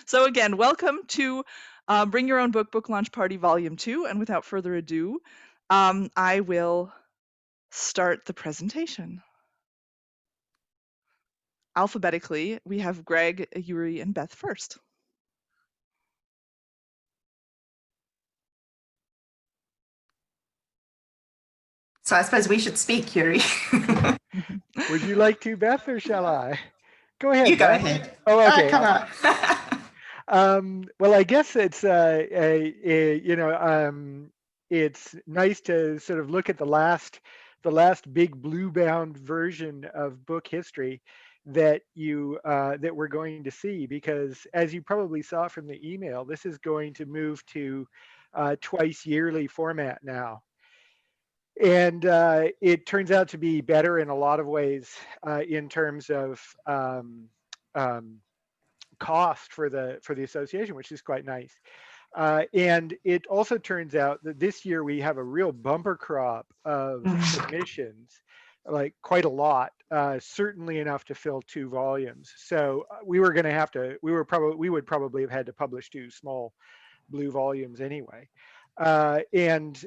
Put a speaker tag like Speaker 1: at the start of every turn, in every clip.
Speaker 1: So again, welcome to Bring Your Own Book Launch Party Volume 2. And without further ado, I will start the presentation. Alphabetically, we have Greg, Yuri, and Beth first.
Speaker 2: So I suppose we should speak, Yuri.
Speaker 3: Would you like to, Beth, or shall I? Go ahead.
Speaker 2: You go
Speaker 3: Beth.
Speaker 2: ahead.
Speaker 3: Oh, okay.
Speaker 2: Come
Speaker 3: on. Well, I guess it's it's nice to sort of look at the last big blue-bound version of book history that we're going to see, because as you probably saw from the email, this is going to move to twice yearly format now. And it turns out to be better in a lot of ways in terms of cost for the association, which is quite nice. And it also turns out that this year we have a real bumper crop of submissions, like quite a lot, certainly enough to fill 2 volumes. So we would probably have had to publish 2 small blue volumes anyway. And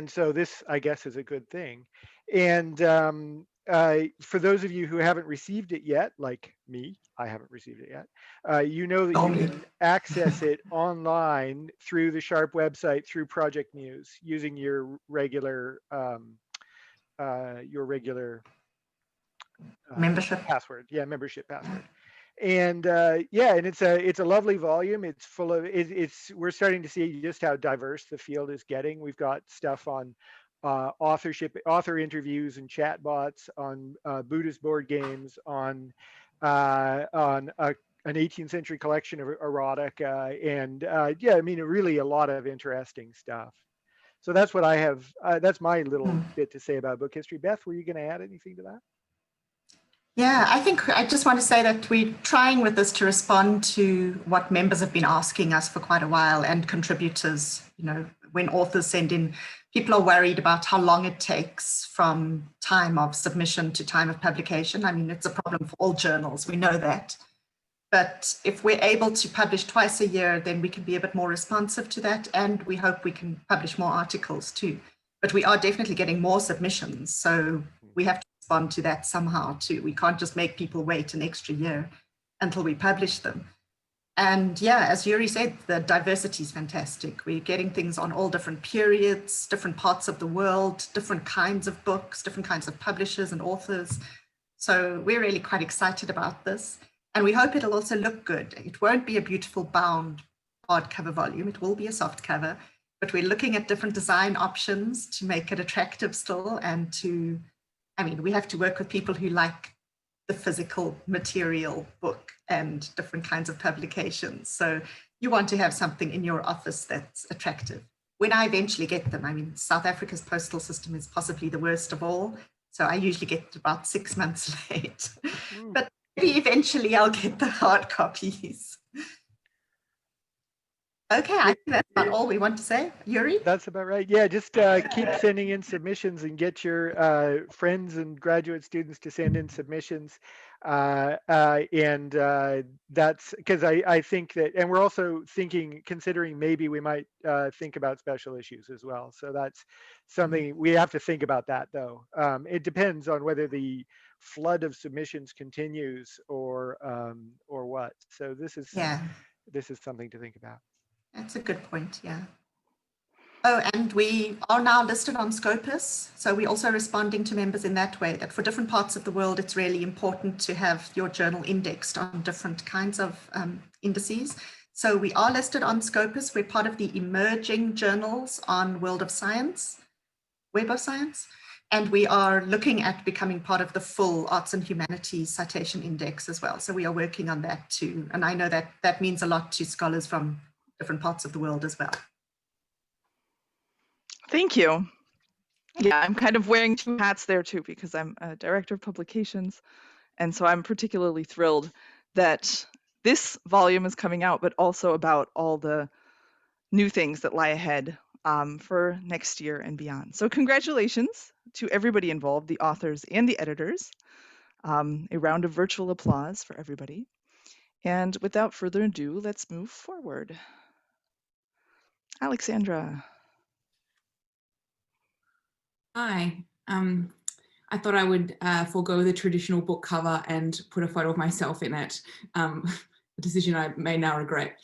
Speaker 3: so this, I guess, is a good thing. And for those of you who haven't received it yet, like me, I haven't received it yet, you know that you can access it online through the Sharp website, through Project Muse, using your regular
Speaker 2: membership
Speaker 3: password. Yeah, membership password. And and it's a lovely volume. It's full of we're starting to see just how diverse the field is getting. We've got stuff on author interviews and chatbots, on Buddhist board games, on an 18th century collection of erotica, and really a lot of interesting stuff. So that's what I have. That's my little bit to say about book history. Beth, were you going to add anything to that?
Speaker 2: Yeah, I think I just want to say that we're trying with this to respond to what members have been asking us for quite a while, and contributors. When authors send in, people are worried about how long it takes from time of submission to time of publication. I mean, it's a problem for all journals, we know that. But if we're able to publish twice a year, then we can be a bit more responsive to that, and we hope we can publish more articles too. But we are definitely getting more submissions, so we have to respond to that somehow too. We can't just make people wait an extra year until we publish them. And yeah, as Yuri said, the diversity is fantastic. We're getting things on all different periods, different parts of the world, different kinds of books, different kinds of publishers and authors. So we're really quite excited about this. And we hope it'll also look good. It won't be a beautiful bound hardcover volume. It will be a soft cover, but we're looking at different design options to make it attractive still, and we have to work with people who like the physical material book and different kinds of publications. So you want to have something in your office that's attractive. When I eventually get them, South Africa's postal system is possibly the worst of all. So I usually get about 6 months late, but maybe eventually I'll get the hard copies. Okay, I think that's about all we want to say. Yuri?
Speaker 3: That's about right. Yeah, just keep sending in submissions and get your friends and graduate students to send in submissions. And that's because I think that, and we're also considering maybe we might think about special issues as well. So that's something we have to think about that, though. It depends on whether the flood of submissions continues or what. So this is something to think about.
Speaker 2: That's a good point, yeah. Oh, and we are now listed on Scopus. So we're also responding to members in that way, that for different parts of the world, it's really important to have your journal indexed on different kinds of indices. So we are listed on Scopus. We're part of the emerging journals on Web of Science. And we are looking at becoming part of the full Arts and Humanities Citation Index as well. So we are working on that too. And I know that that means a lot to scholars from different parts of the world as well.
Speaker 1: Thank you. Yeah, I'm kind of wearing 2 hats there too, because I'm a director of publications. And so I'm particularly thrilled that this volume is coming out, but also about all the new things that lie ahead for next year and beyond. So congratulations to everybody involved, the authors and the editors. A round of virtual applause for everybody. And without further ado, let's move forward. Alexandra.
Speaker 4: Hi. I thought I would forego the traditional book cover and put a photo of myself in it, a decision I may now regret.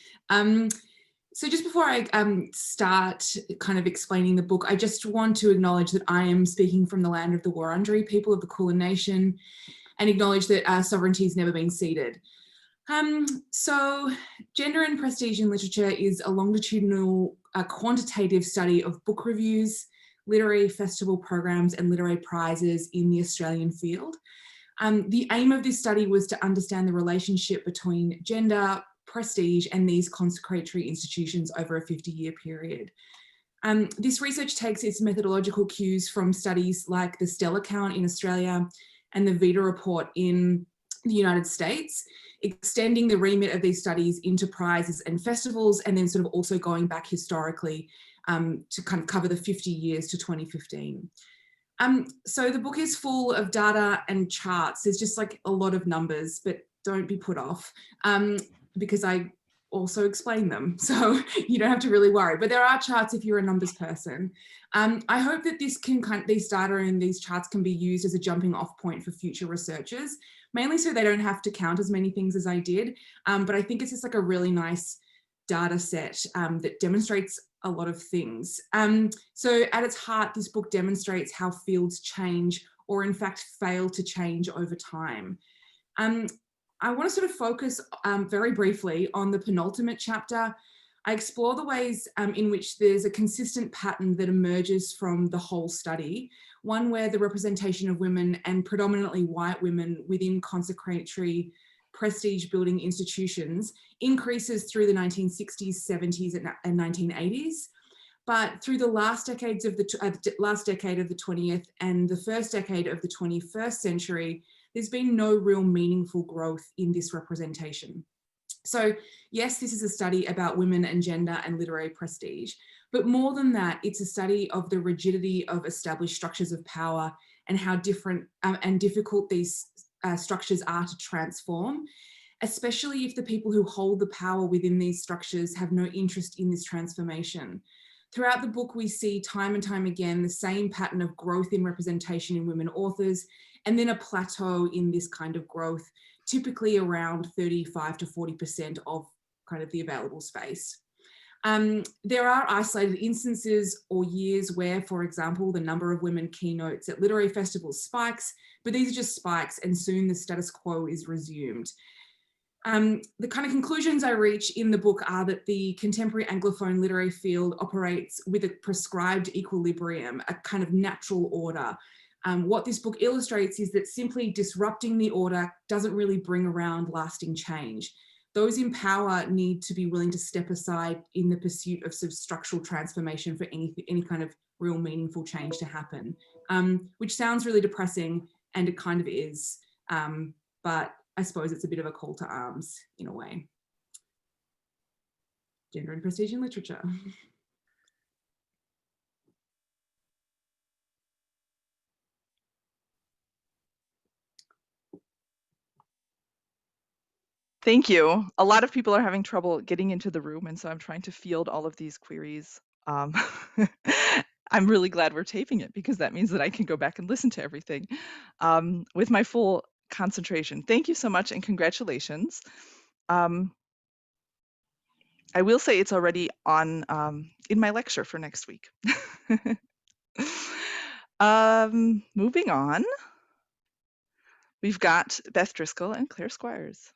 Speaker 4: So just before I start kind of explaining the book, I just want to acknowledge that I am speaking from the land of the Wurundjeri people of the Kulin Nation, and acknowledge that our sovereignty has never been ceded. So gender and prestige in literature is a longitudinal, quantitative study of book reviews, literary festival programs and literary prizes in the Australian field. The aim of this study was to understand the relationship between gender, prestige and these consecratory institutions over a 50-year period. This research takes its methodological cues from studies like the Stella Count in Australia and the Vita Report in the United States, extending the remit of these studies into prizes and festivals, and then sort of also going back historically to kind of cover the 50 years to 2015. So the book is full of data and charts. There's just like a lot of numbers, but don't be put off because I also explain them. So you don't have to really worry, but there are charts if you're a numbers person. I hope that these data and these charts can be used as a jumping off point for future researchers, mainly so they don't have to count as many things as I did. But I think it's just like a really nice data set that demonstrates a lot of things. So at its heart, this book demonstrates how fields change or in fact fail to change over time. I want to sort of focus very briefly on the penultimate chapter. I explore the ways in which there's a consistent pattern that emerges from the whole study, one where the representation of women and predominantly white women within consecratory prestige building institutions increases through the 1960s, 70s and 1980s. But through the last decade of the 20th and the first decade of the 21st century, there's been no real meaningful growth in this representation. So yes, this is a study about women and gender and literary prestige, but more than that, it's a study of the rigidity of established structures of power and how different and difficult these structures are to transform, especially if the people who hold the power within these structures have no interest in this transformation. Throughout the book, we see time and time again the same pattern of growth in representation in women authors, and then a plateau in this kind of growth, typically around 35 to 40% of kind of the available space. There are isolated instances or years where, for example, the number of women keynotes at literary festivals spikes, but these are just spikes and soon the status quo is resumed. The kind of conclusions I reach in the book are that the contemporary Anglophone literary field operates with a prescribed equilibrium, a kind of natural order. What this book illustrates is that simply disrupting the order doesn't really bring around lasting change. Those in power need to be willing to step aside in the pursuit of structural transformation for any kind of real meaningful change to happen, which sounds really depressing, and it kind of is, but I suppose it's a bit of a call to arms in a way. Gender and prestige in literature.
Speaker 1: Thank you. A lot of people are having trouble getting into the room, and so I'm trying to field all of these queries. I'm really glad we're taping it because that means that I can go back and listen to everything with my full concentration. Thank you so much and congratulations. I will say it's already on in my lecture for next week. Moving on, we've got Beth Driscoll and Claire Squires.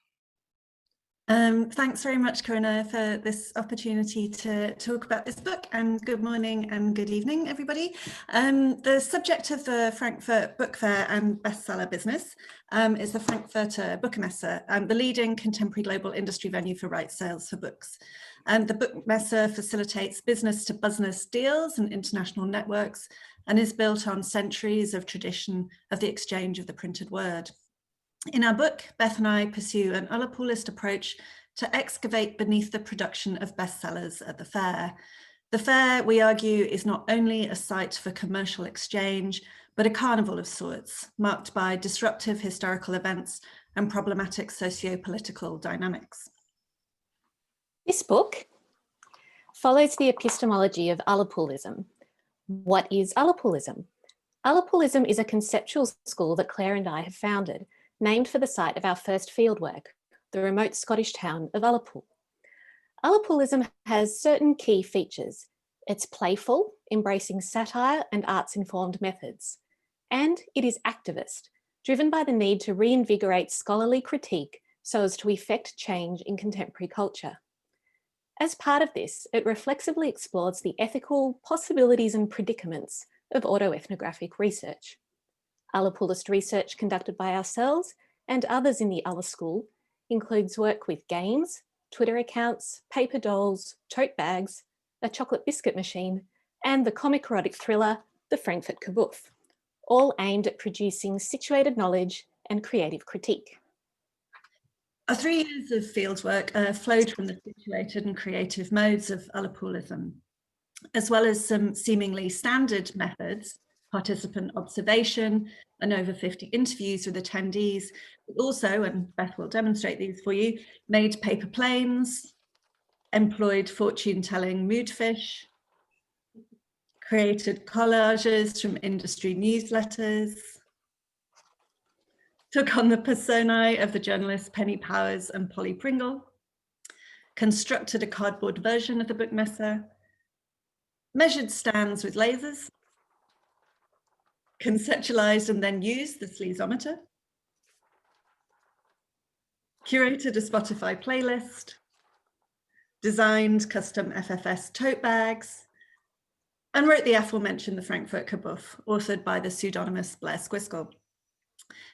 Speaker 5: Thanks very much, Corinna, for this opportunity to talk about this book, and good morning and good evening, everybody. The subject of the Frankfurt Book Fair and bestseller business is the Frankfurter Buchmesse, the leading contemporary global industry venue for rights sales for books. The Buchmesse facilitates business-to-business deals and international networks and is built on centuries of tradition of the exchange of the printed word. In our book, Beth and I pursue an Ullapoolist approach to excavate beneath the production of bestsellers at the fair. The fair, we argue, is not only a site for commercial exchange, but a carnival of sorts, marked by disruptive historical events and problematic socio-political dynamics.
Speaker 6: This book follows the epistemology of Ullapolism. What is Ullapolism? Ullapolism is a conceptual school that Claire and I have founded, named for the site of our first fieldwork, the remote Scottish town of Ullapool. Ullapolism has certain key features. It's playful, embracing satire and arts-informed methods. And it is activist, driven by the need to reinvigorate scholarly critique so as to effect change in contemporary culture. As part of this, it reflexively explores the ethical possibilities and predicaments of autoethnographic research. Ullapoolist research conducted by ourselves and others in the Ulla School includes work with games, Twitter accounts, paper dolls, tote bags, a chocolate biscuit machine, and the comic erotic thriller, The Frankfurt Kabuff, all aimed at producing situated knowledge and creative critique.
Speaker 5: Our 3 years of fieldwork flowed from the situated and creative modes of Ullapoolism, as well as some seemingly standard methods, participant observation and over 50 interviews with attendees. We also, and Beth will demonstrate these for you, made paper planes, employed fortune-telling moodfish, created collages from industry newsletters, took on the personae of the journalists Penny Powers and Polly Pringle, constructed a cardboard version of the bookmesser, measured stands with lasers, conceptualized and then used the sleazometer, curated a Spotify playlist, designed custom FFS tote bags, and wrote the aforementioned The Frankfurt Kabuff, authored by the pseudonymous Blair Squiskel.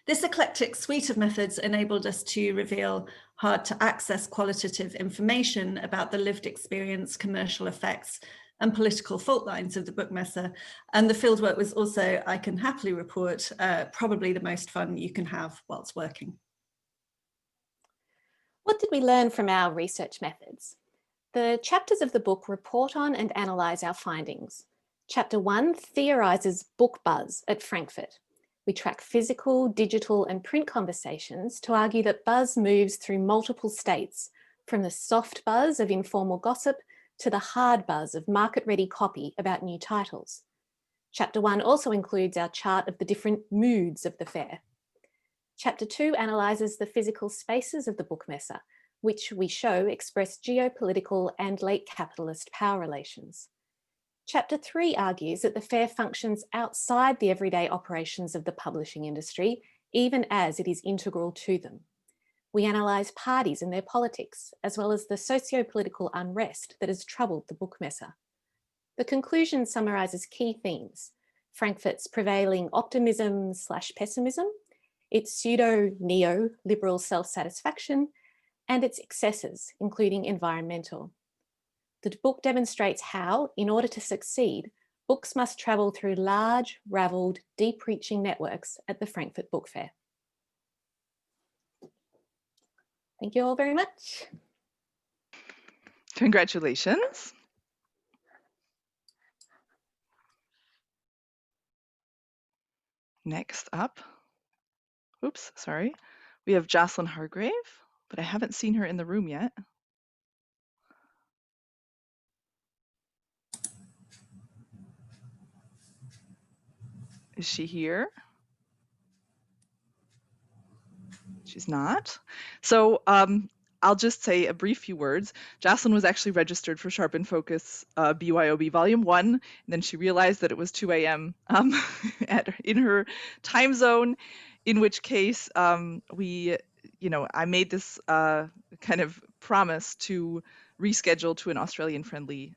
Speaker 5: This eclectic suite of methods enabled us to reveal hard to access qualitative information about the lived experience, commercial effects, and political fault lines of the bookmesser. And the fieldwork was also, I can happily report, probably the most fun you can have whilst working.
Speaker 6: What did we learn from our research methods? The chapters of the book report on and analyse our findings. Chapter 1 theorises book buzz at Frankfurt. We track physical, digital and print conversations to argue that buzz moves through multiple states, from the soft buzz of informal gossip to the hard buzz of market-ready copy about new titles. Chapter 1 also includes our chart of the different moods of the fair. Chapter 2 analyses the physical spaces of the bookmesser, which we show express geopolitical and late capitalist power relations. Chapter 3 argues that the fair functions outside the everyday operations of the publishing industry, even as it is integral to them. We analyse parties and their politics, as well as the socio-political unrest that has troubled the bookmesser. The conclusion summarises key themes: Frankfurt's prevailing optimism/pessimism, its pseudo-neo-liberal self-satisfaction, and its excesses, including environmental. The book demonstrates how, in order to succeed, books must travel through large, ravelled, deep-reaching networks at the Frankfurt Book Fair. Thank you all very much.
Speaker 1: Congratulations. Next up, oops, sorry, we have Jocelyn Hargrave, but I haven't seen her in the room yet. Is she here? She's not. So I'll just say a brief few words. Jocelyn was actually registered for Sharp in Focus BYOB Volume 1, and then she realized that it was 2 a.m. In her time zone, in which case I made this kind of promise to reschedule to an Australian-friendly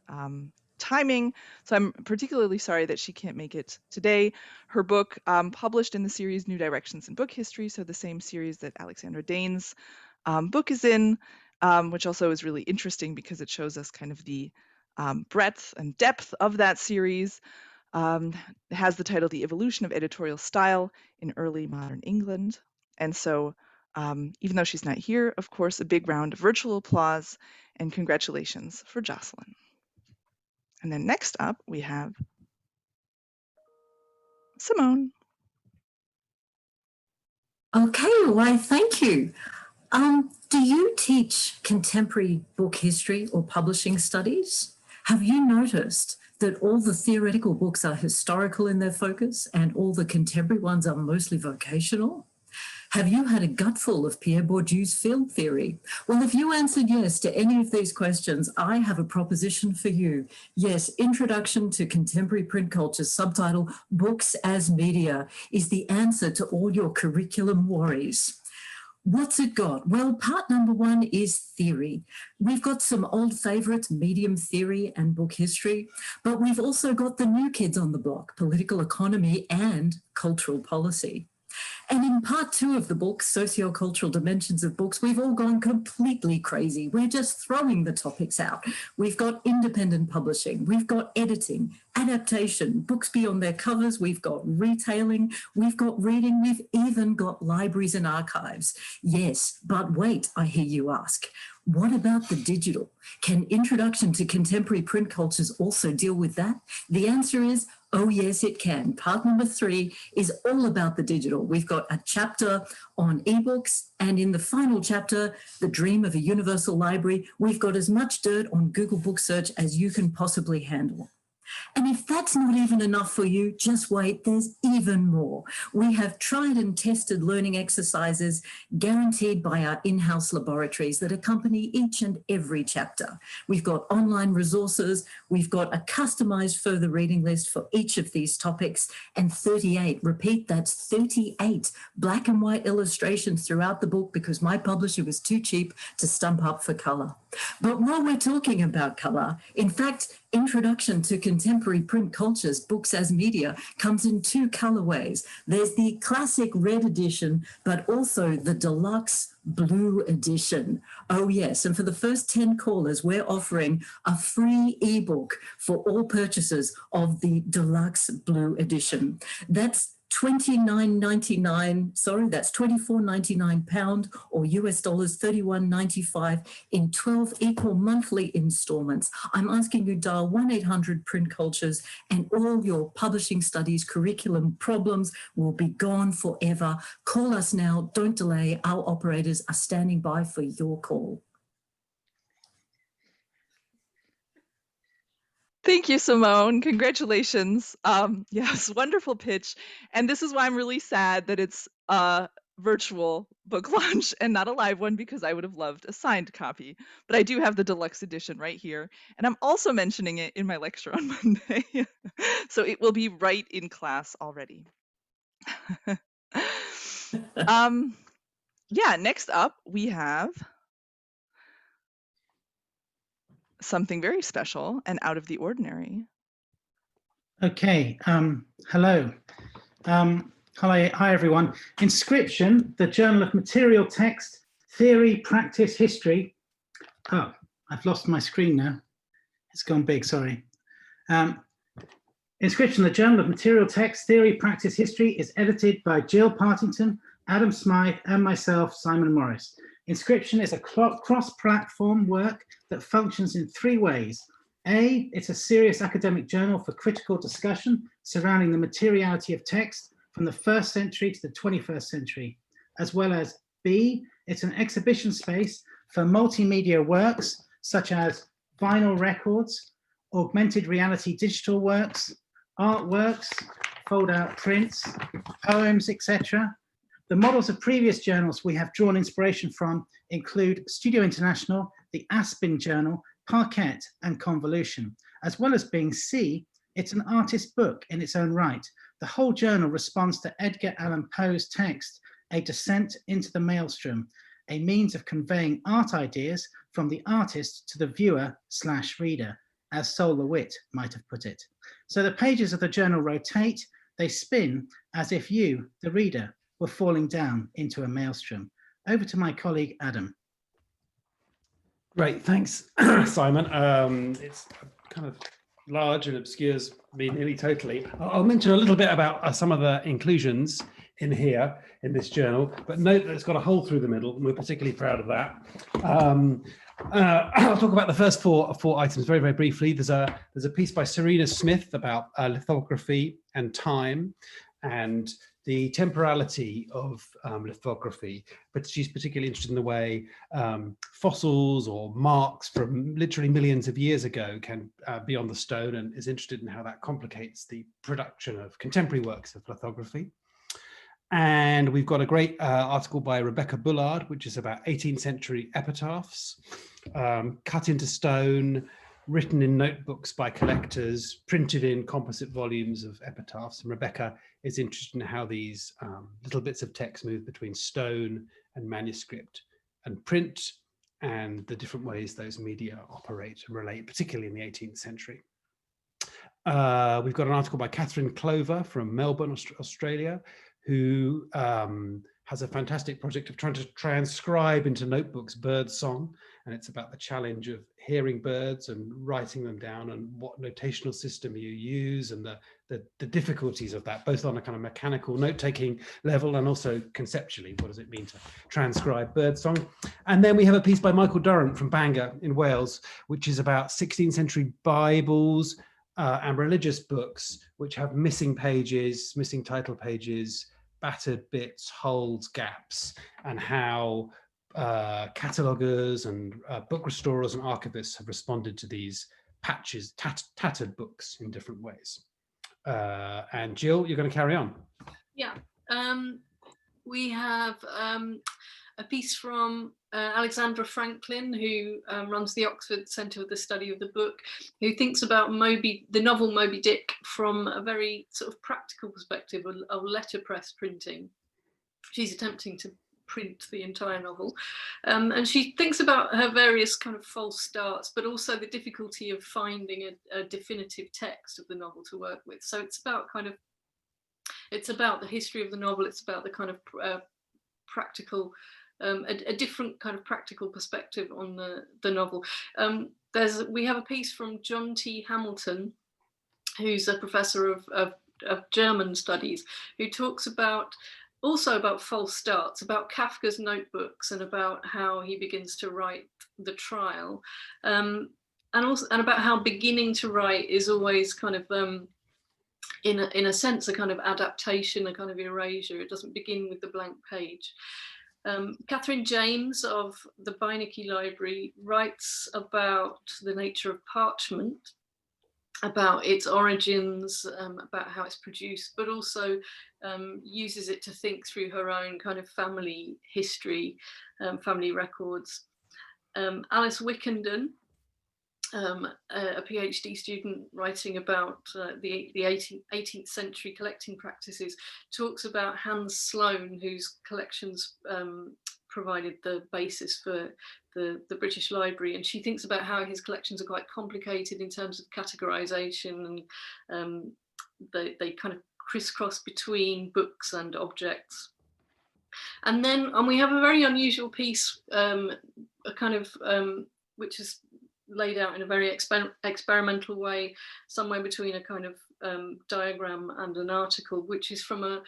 Speaker 1: timing. So I'm particularly sorry that she can't make it today. Her book published in the series New Directions in Book History, so the same series that Alexandra Dane's book is in, which also is really interesting because it shows us kind of the breadth and depth of that series. It has the title The Evolution of Editorial Style in Early Modern England. And so even though she's not here, of course, a big round of virtual applause and congratulations for Jocelyn. And then next up, we have Simone.
Speaker 7: Okay, why, thank you. Do you teach contemporary book history or publishing studies? Have you noticed that all the theoretical books are historical in their focus and all the contemporary ones are mostly vocational? Have you had a gutful of Pierre Bourdieu's field theory? Well, if you answered yes to any of these questions, I have a proposition for you. Yes, Introduction to Contemporary Print Culture, subtitle Books as Media, is the answer to all your curriculum worries. What's it got? Well, part number one is theory. We've got some old favorites, medium theory and book history, but we've also got the new kids on the block, political economy and cultural policy. And in part two of the book, Sociocultural Dimensions of Books, we've all gone completely crazy. We're just throwing the topics out. We've got independent publishing, we've got editing, adaptation, books beyond their covers, we've got retailing, we've got reading, we've even got libraries and archives. Yes, but wait, I hear you ask. What about the digital? Can Introduction to Contemporary Print Cultures also deal with that? The answer is, oh yes, it can. Part number 3 is all about the digital. We've got a chapter on ebooks, and in the final chapter, The Dream of a Universal Library, we've got as much dirt on Google Book Search as you can possibly handle. And if that's not even enough for you, just wait, there's even more. We have tried and tested learning exercises guaranteed by our in-house laboratories that accompany each and every chapter. We've got online resources, we've got a customized further reading list for each of these topics, and 38, repeat, that's 38 black and white illustrations throughout the book because my publisher was too cheap to stump up for color. But while we're talking about color, in fact, Introduction to Contemporary Print Cultures, Books as Media, comes in 2 colorways. There's the classic red edition, but also the deluxe blue edition. Oh yes, and for the first 10 callers, we're offering a free ebook for all purchases of the deluxe blue edition. That's $29.99, sorry, that's £24.99 or US dollars 31.95 in 12 equal monthly installments. I'm asking you dial 1-800 Print Cultures and all your publishing studies curriculum problems will be gone forever. Call us now, don't delay. Our operators are standing by for your call.
Speaker 1: Thank you, Simone. Congratulations. Yes, wonderful pitch. And this is why I'm really sad that it's a virtual book launch and not a live one, because I would have loved a signed copy. But I do have the deluxe edition right here. And I'm also mentioning it in my lecture on Monday. So it will be right in class already. Yeah, next up we have something very special and out of the ordinary.
Speaker 8: Okay, hello. Hi everyone. Inscription, the Journal of Material Text, Theory, Practice, History. Oh, I've lost my screen now. It's gone big, sorry. Inscription, the Journal of Material Text, Theory, Practice, History is edited by Jill Partington, Adam Smythe, and myself, Simon Morris. Inscription is a cross-platform work that functions in 3 ways. A, it's a serious academic journal for critical discussion surrounding the materiality of text from the 1st century to the 21st century, as well as B, it's an exhibition space for multimedia works such as vinyl records, augmented reality digital works, artworks, fold-out prints, poems, etc. The models of previous journals we have drawn inspiration from include Studio International, the Aspen Journal, Parquet, and Convolution. As well as being C, it's an artist book in its own right. The whole journal responds to Edgar Allan Poe's text, A Descent into the Maelstrom, a means of conveying art ideas from the artist to the viewer/reader, as Sol LeWitt might have put it. So the pages of the journal rotate, they spin as if you, the reader, were falling down into a maelstrom. Over to my colleague, Adam.
Speaker 9: Great, thanks, Simon. It's kind of large and obscures me nearly totally. I'll mention a little bit about some of the inclusions in here, in this journal, but note that it's got a hole through the middle, and we're particularly proud of that. I'll talk about the first four items very, very briefly. There's a piece by Serena Smith about lithography and time, and the temporality of lithography, but she's particularly interested in the way fossils or marks from literally millions of years ago can be on the stone, and is interested in how that complicates the production of contemporary works of lithography. And we've got a great article by Rebecca Bullard, which is about 18th century epitaphs, cut into stone, written in notebooks by collectors, printed in composite volumes of epitaphs. And Rebecca is interested in how these little bits of text move between stone and manuscript and print, and the different ways those media operate and relate, particularly in the 18th century. We've got an article by Catherine Clover from Melbourne, Australia, who has a fantastic project of trying to transcribe into notebooks bird song. And it's about the challenge of hearing birds and writing them down, and what notational system you use, and the difficulties of that, both on a kind of mechanical note-taking level and also conceptually, what does it mean to transcribe bird song? And then we have a piece by Michael Durrant from Bangor in Wales, which is about 16th century Bibles and religious books, which have missing pages, missing title pages, battered bits, holes, gaps, and how catalogers and book restorers and archivists have responded to these patches, tattered books in different ways. And Jill, you're going to carry on.
Speaker 10: Yeah, we have a piece from Alexandra Franklin, who runs the Oxford Centre for the Study of the Book, who thinks about the novel Moby Dick from a very sort of practical perspective of letterpress printing. She's attempting to print the entire novel, and she thinks about her various kind of false starts, but also the difficulty of finding a definitive text of the novel to work with. So it's about it's about the history of the novel. It's about the kind of practical, a different kind of practical perspective on the novel. We have a piece from John T. Hamilton, who's a professor of German studies, who talks also about false starts, about Kafka's notebooks, and about how he begins to write the trial, and about how beginning to write is always kind of in a sense a kind of adaptation, a kind of erasure. It doesn't begin with the blank page. Catherine James of the Beinecke Library writes about the nature of parchment, about its origins, about how it's produced, but also uses it to think through her own kind of family history, family records. Alice Wickenden, a PhD student writing about the 18th century collecting practices, talks about Hans Sloane, whose collections provided the basis for the British Library, and she thinks about how his collections are quite complicated in terms of categorization, and they kind of crisscross between books and objects. And we have a very unusual piece, which is laid out in a very experimental way, somewhere between a kind of diagram and an article, which is from a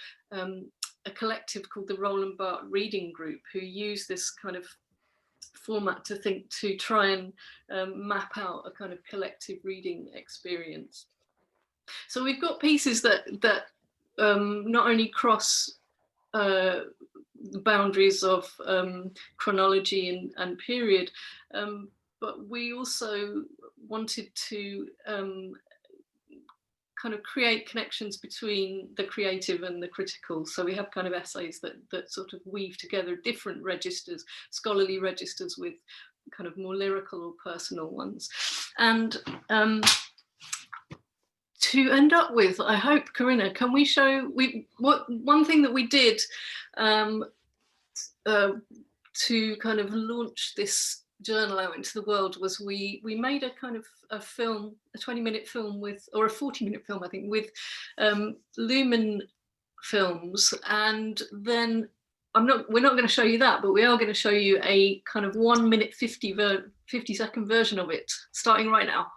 Speaker 10: collective called the Roland Barthes Reading Group, who use this kind of format to try and map out a kind of collective reading experience. So we've got pieces that not only cross the boundaries of chronology and period, but we also wanted to kind of create connections between the creative and the critical. So we have kind of essays that sort of weave together different registers, scholarly registers, with kind of more lyrical or personal ones. And to end up with, I hope, Corinna, can we show one thing that we did to kind of launch this journal out into the world was we made a kind of a film, a 20-minute film or a 40-minute film, I think, with Lumen Films. And then we're not going to show you that, but we are going to show you a kind of 1 minute 50-second version of it, starting right now.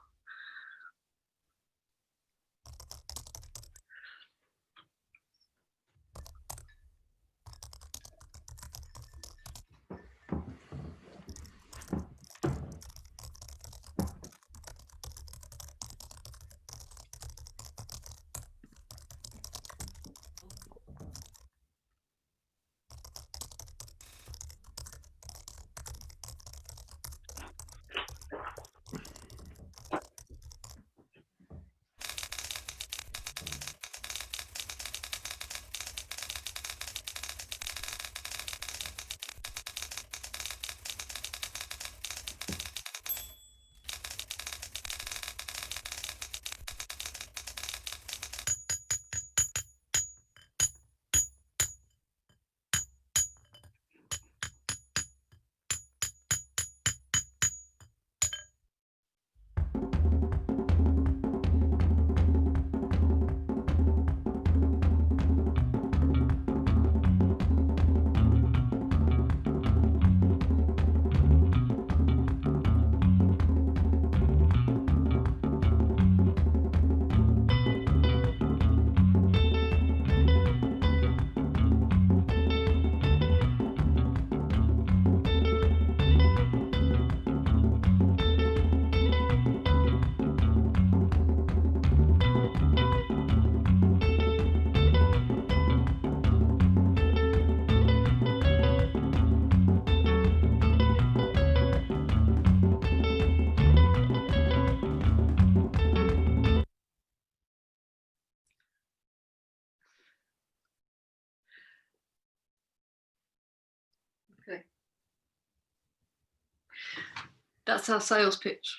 Speaker 10: That's our sales pitch.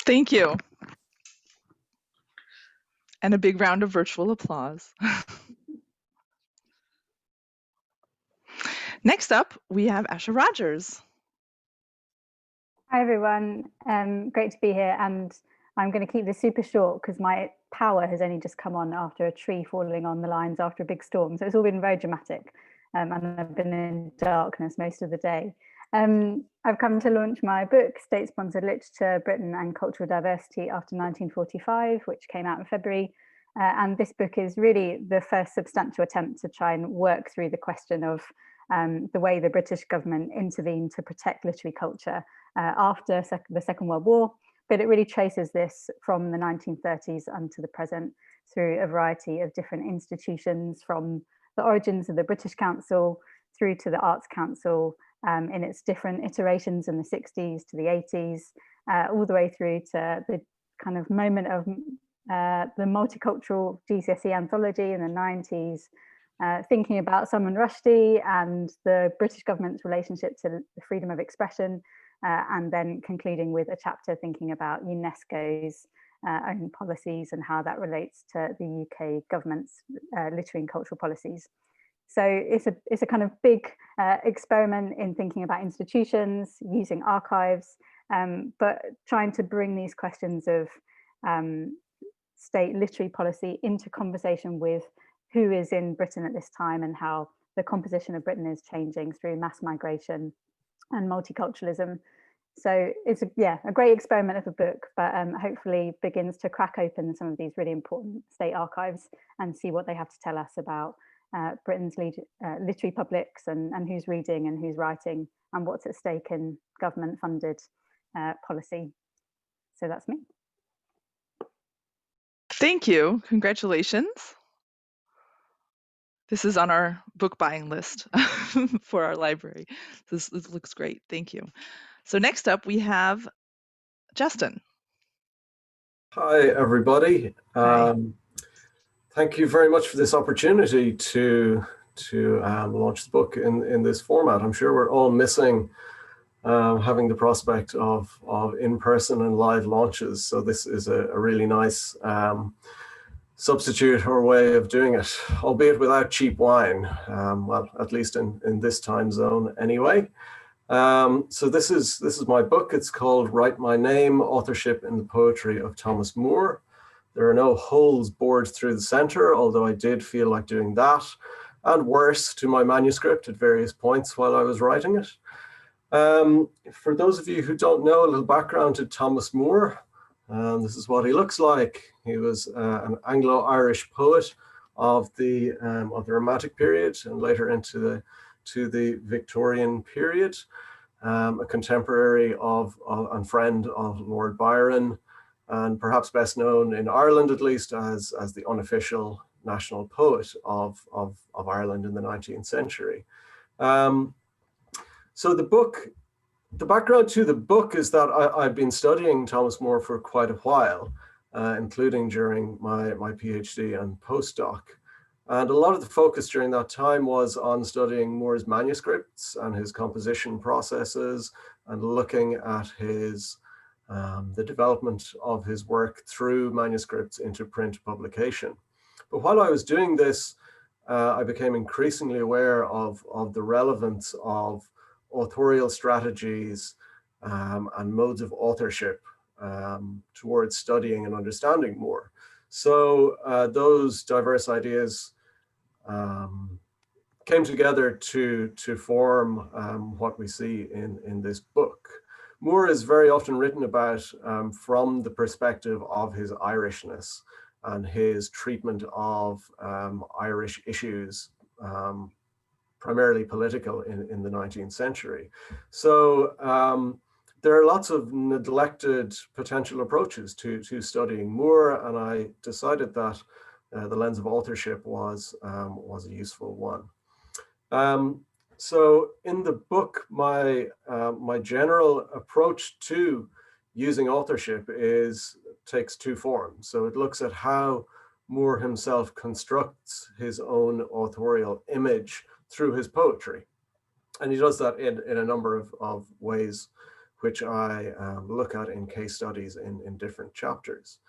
Speaker 1: Thank you. And a big round of virtual applause. Next up, we have Asha Rogers.
Speaker 11: Hi everyone, great to be here, and I'm going to keep this super short because my power has only just come on after a tree falling on the lines after a big storm, so it's all been very dramatic, and I've been in darkness most of the day. I've come to launch my book, State-Sponsored Literature, Britain and Cultural Diversity After 1945, which came out in February, and this book is really the first substantial attempt to try and work through the question of the way the British government intervened to protect literary culture after the Second World War, but it really traces this from the 1930s unto the present through a variety of different institutions, from the origins of the British Council through to the Arts Council in its different iterations in the 60s to the 80s, all the way through to the kind of moment of the multicultural GCSE anthology in the 90s, thinking about Salman Rushdie and the British government's relationship to the freedom of expression, and then concluding with a chapter thinking about UNESCO's own policies and how that relates to the UK government's literary and cultural policies. So it's a kind of big experiment in thinking about institutions, using archives, but trying to bring these questions of state literary policy into conversation with who is in Britain at this time and how the composition of Britain is changing through mass migration and multiculturalism. So it's a great experiment of a book, but hopefully begins to crack open some of these really important state archives and see what they have to tell us about Britain's literary publics and who's reading and who's writing and what's at stake in government funded policy. So that's me.
Speaker 1: Thank you. Congratulations. This is on our book buying list for our library. This looks great. Thank you. So next up, we have Justin.
Speaker 12: Hi, everybody.
Speaker 1: Hi.
Speaker 12: Thank you very much for this opportunity to launch the book in this format. I'm sure we're all missing having the prospect of in-person and live launches. So this is a really nice substitute or way of doing it, albeit without cheap wine, well, at least in this time zone anyway. So this is my book. It's called Write My Name, Authorship in the Poetry of Thomas Moore. There are no holes bored through the center, although I did feel like doing that, and worse, to my manuscript at various points while I was writing it. For those of you who don't know, a little background to Thomas Moore. This is what he looks like. He was an Anglo-Irish poet of the Romantic period and later into the Victorian period, a contemporary of and friend of Lord Byron, and perhaps best known in Ireland at least as the unofficial national poet of Ireland in the 19th century. So the background to the book is that I've been studying Thomas Moore for quite a while, including during my PhD and postdoc. And a lot of the focus during that time was on studying Moore's manuscripts and his composition processes and looking at his the development of his work through manuscripts into print publication. But while I was doing this, I became increasingly aware of the relevance of authorial strategies and modes of authorship towards studying and understanding Moore. So those diverse ideas came together to form what we see in this book. Moore is very often written about from the perspective of his Irishness and his treatment of Irish issues, primarily political in the 19th century. So there are lots of neglected potential approaches to studying Moore, and I decided that the lens of authorship was a useful one. So in the book, my general approach to using authorship takes two forms. So it looks at how Moore himself constructs his own authorial image through his poetry. And he does that in a number of ways, which I look at in case studies in different chapters.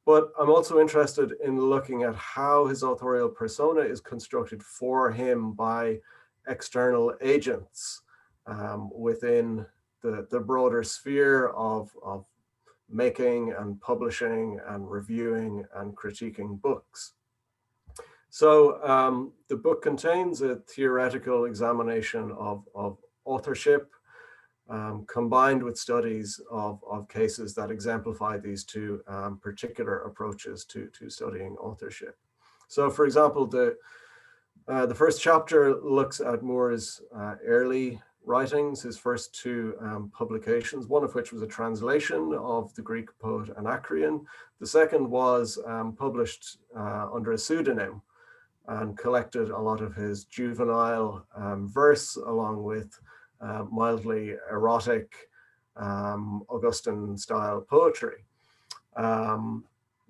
Speaker 12: But I'm also interested in looking at how his authorial persona is constructed for him by external agents within the broader sphere of making and publishing and reviewing and critiquing books. So the book contains a theoretical examination of authorship, combined with studies of cases that exemplify these two particular approaches to studying authorship. So for example, the first chapter looks at Moore's early writings, his first two publications, one of which was a translation of the Greek poet Anacreon. The second was published under a pseudonym and collected a lot of his juvenile verse along with mildly erotic Augustan-style poetry.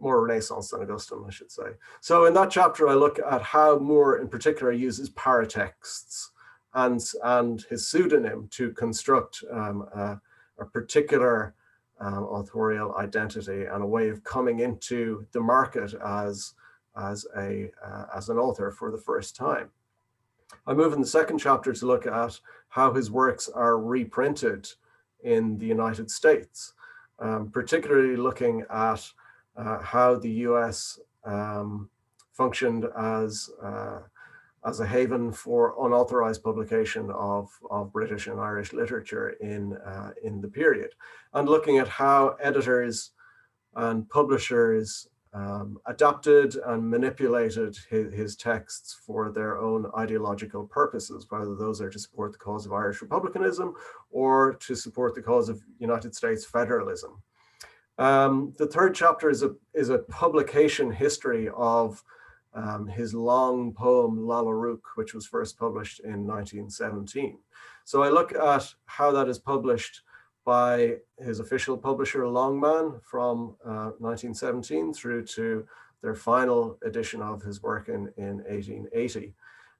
Speaker 12: More Renaissance than Augustan, I should say. So in that chapter, I look at how Moore in particular uses paratexts and his pseudonym to construct a particular authorial identity and a way of coming into the market as an author for the first time. I move in the second chapter to look at how his works are reprinted in the United States, particularly looking at how the US functioned as a haven for unauthorized publication of British and Irish literature in the period, and looking at how editors and publishers adapted and manipulated his texts for their own ideological purposes, whether those are to support the cause of Irish republicanism or to support the cause of United States federalism. The third chapter is a publication history of his long poem Lalla-Rookh, which was first published in 1917. So I look at how that is published by his official publisher Longman from 1917 through to their final edition of his work in 1880.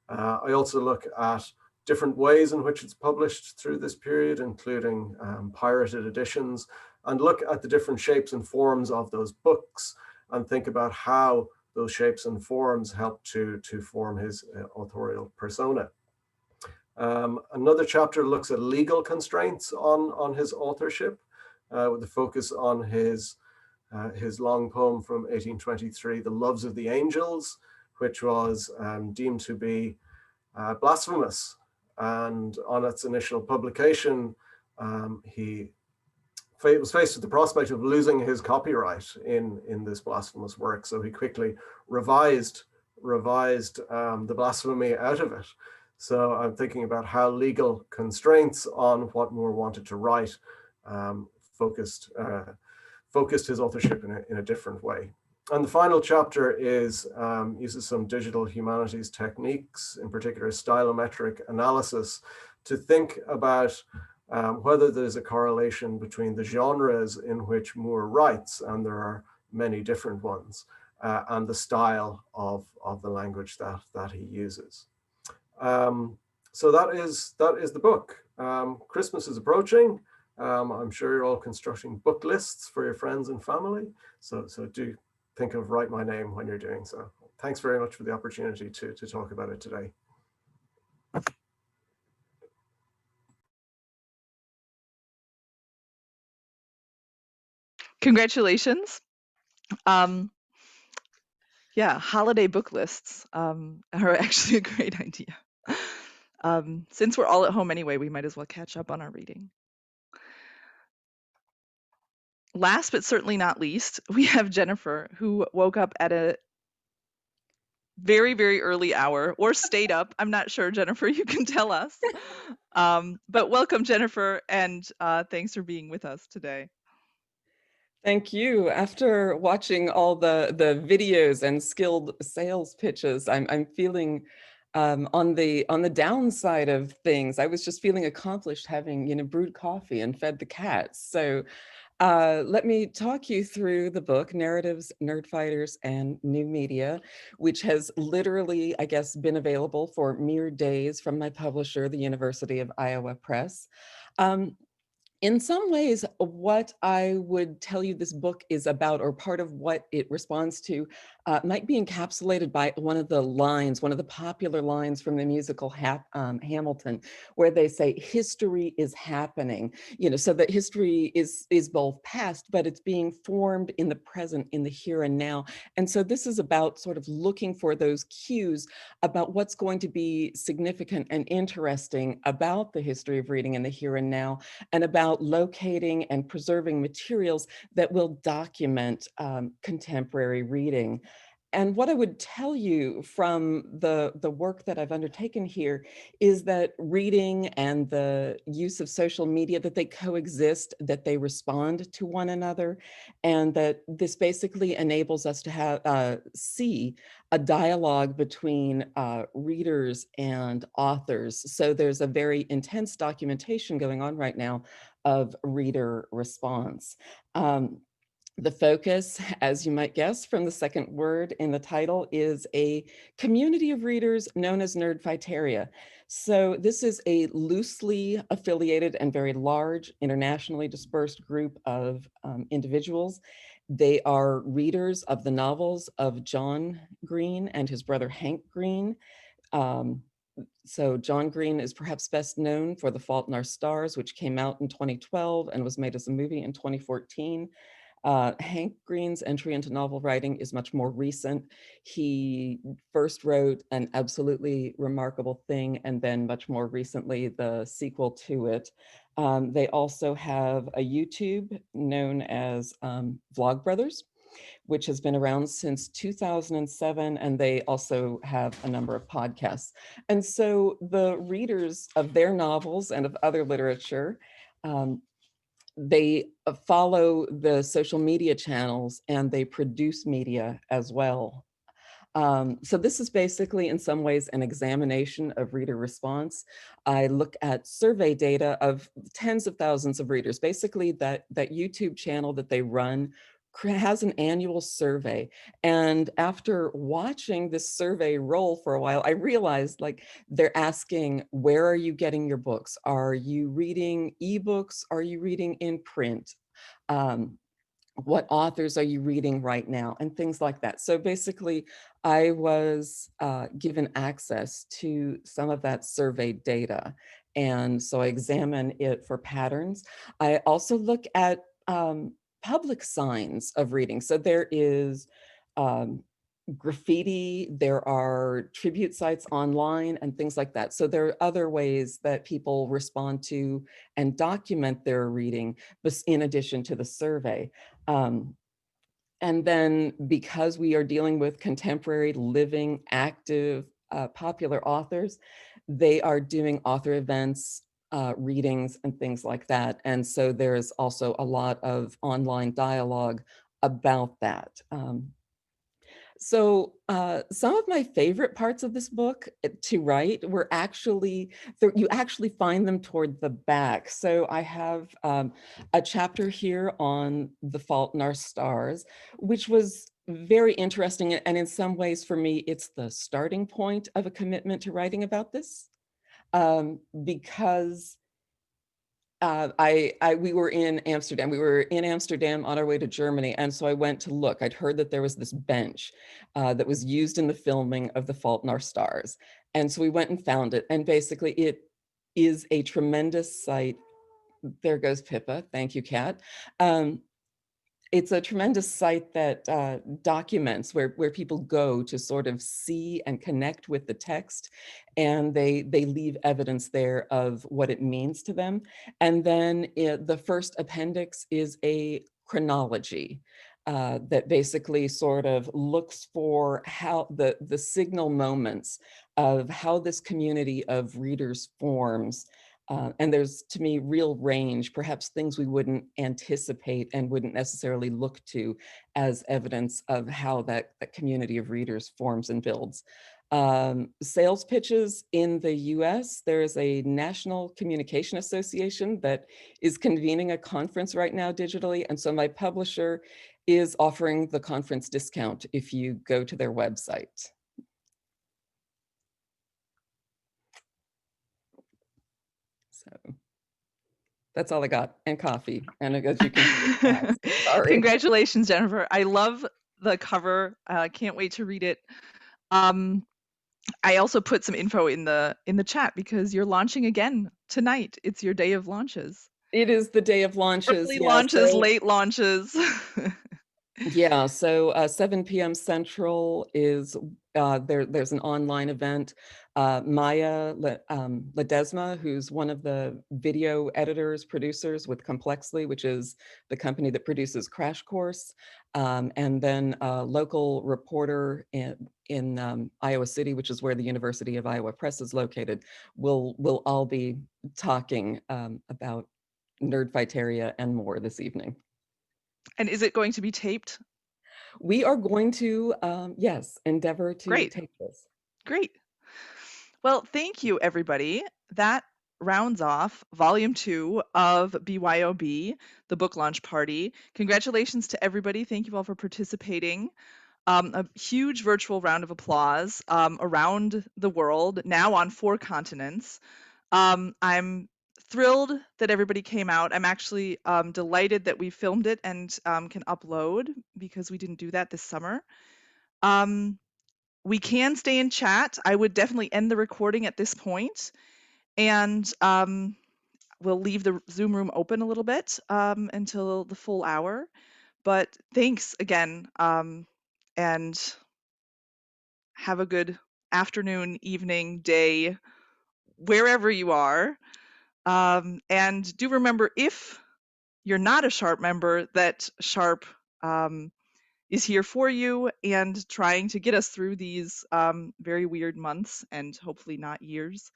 Speaker 12: I also look at different ways in which it's published through this period, including pirated editions, and look at the different shapes and forms of those books and think about how those shapes and forms help to form his authorial persona. Another chapter looks at legal constraints on his authorship, with the focus on his long poem from 1823, The Loves of the Angels, which was deemed to be blasphemous. And on its initial publication, he was faced with the prospect of losing his copyright in this blasphemous work. So he quickly revised the blasphemy out of it. So I'm thinking about how legal constraints on what Moore wanted to write focused his authorship in a different way. And the final chapter uses some digital humanities techniques, in particular stylometric analysis, to think about whether there's a correlation between the genres in which Moore writes, and there are many different ones, and the style of the language that he uses. So that is the book. Christmas is approaching. I'm sure you're all constructing book lists for your friends and family. So do think of Write My Name when you're doing so. Thanks very much for the opportunity to talk about it today.
Speaker 1: Congratulations. Yeah, holiday book lists are actually a great idea. Since we're all at home anyway, we might as well catch up on our reading. Last but certainly not least, we have Jennifer, who woke up at a very, very early hour, or stayed up. I'm not sure, Jennifer, you can tell us. But welcome, Jennifer, and thanks for being with us today.
Speaker 13: Thank you. After watching all the videos and skilled sales pitches, I'm feeling on the downside of things. I was just feeling accomplished having brewed coffee and fed the cats. So let me talk you through the book, Narratives, Nerdfighters, and New Media, which has literally, I guess, been available for mere days from my publisher, the University of Iowa Press. In some ways, what I would tell you this book is about, or part of what it responds to, might be encapsulated by one of the lines, one of the popular lines from the musical Hamilton, where they say, history is happening, you know, so that history is both past, but it's being formed in the present, in the here and now. And so this is about sort of looking for those cues about what's going to be significant and interesting about the history of reading in the here and now, and about locating and preserving materials that will document contemporary reading. And what I would tell you from the work that I've undertaken here is that reading and the use of social media, that they coexist, that they respond to one another, and that this basically enables us to have see a dialogue between readers and authors. So there's a very intense documentation going on right now of reader response. The focus, as you might guess from the second word in the title, is a community of readers known as Nerdfighteria. So this is a loosely affiliated and very large, internationally dispersed group of individuals. They are readers of the novels of John Green and his brother Hank Green. So John Green is perhaps best known for The Fault in Our Stars, which came out in 2012 and was made as a movie in 2014. Hank Green's entry into novel writing is much more recent. He first wrote An Absolutely Remarkable Thing, and then much more recently, the sequel to it. They also have a YouTube known as Vlogbrothers, which has been around since 2007, and they also have a number of podcasts. And so the readers of their novels and of other literature, they follow the social media channels and they produce media as well. So this is basically in some ways an examination of reader response. I look at survey data of tens of thousands of readers. Basically that YouTube channel that they run has an annual survey. And after watching this survey roll for a while, I realized like they're asking, where are you getting your books? Are you reading ebooks? Are you reading in print? What authors are you reading right now? And things like that. So basically, I was given access to some of that survey data. And so I examine it for patterns. I also look at public signs of reading. So there is graffiti, there are tribute sites online and things like that. So there are other ways that people respond to and document their reading, but in addition to the survey. And then because we are dealing with contemporary, living, active, popular authors, they are doing author events, readings and things like that. And so there's also a lot of online dialogue about that. So some of my favorite parts of this book to write were actually, you actually find them toward the back. So I have a chapter here on The Fault in Our Stars, which was very interesting. And in some ways for me, it's the starting point of a commitment to writing about this. Because we were in Amsterdam. We were in Amsterdam on our way to Germany. And so I went to look. I'd heard that there was this bench that was used in the filming of The Fault in Our Stars. And so we went and found it. And basically it is a tremendous site. There goes Pippa. Thank you, Kat. It's a tremendous site that documents where people go to sort of see and connect with the text, and they leave evidence there of what it means to them. And then the first appendix is a chronology that basically sort of looks for how the signal moments of how this community of readers forms. And there's, to me, real range, perhaps things we wouldn't anticipate and wouldn't necessarily look to as evidence of how that community of readers forms and builds. Sales pitches in the US, there's a National Communication Association that is convening a conference right now digitally. And so my publisher is offering the conference discount if you go to their website. So That's all I got, and coffee. And as you can see, sorry.
Speaker 1: Congratulations, Jennifer. I love the cover. Can't wait to read it. I also put some info in the chat because you're launching again tonight. It's your day of launches.
Speaker 13: It is the day of launches.
Speaker 1: Early
Speaker 13: Yeah,
Speaker 1: launches,
Speaker 13: so-
Speaker 1: late launches.
Speaker 13: Yeah, so 7 p.m. Central is there's an online event. Maya Ledesma, who's one of the video editors, producers with Complexly, which is the company that produces Crash Course, and then a local reporter in Iowa City, which is where the University of Iowa Press is located, will all be talking about Nerdfighteria and more this evening.
Speaker 1: And is it going to be taped?
Speaker 13: We are going to, yes, endeavor to
Speaker 1: Great.
Speaker 13: take this.
Speaker 1: Great. Well, thank you, everybody. That rounds off Volume 2 of BYOB, the book launch party. Congratulations to everybody. Thank you all for participating. A huge virtual round of applause around the world, now on 4 continents. I'm thrilled that everybody came out. I'm actually delighted that we filmed it and can upload because we didn't do that this summer. We can stay in chat. I would definitely end the recording at this point, and we'll leave the Zoom room open a little bit until the full hour. But thanks again, and have a good afternoon, evening, day, wherever you are. And do remember, if you're not a Sharp member, that Sharp is here for you and trying to get us through these very weird months and hopefully not years.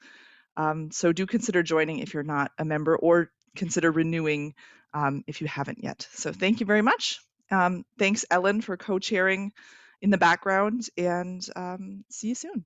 Speaker 1: So do consider joining if you're not a member, or consider renewing if you haven't yet. So thank you very much. Thanks, Ellen, for co-chairing in the background, and see you soon.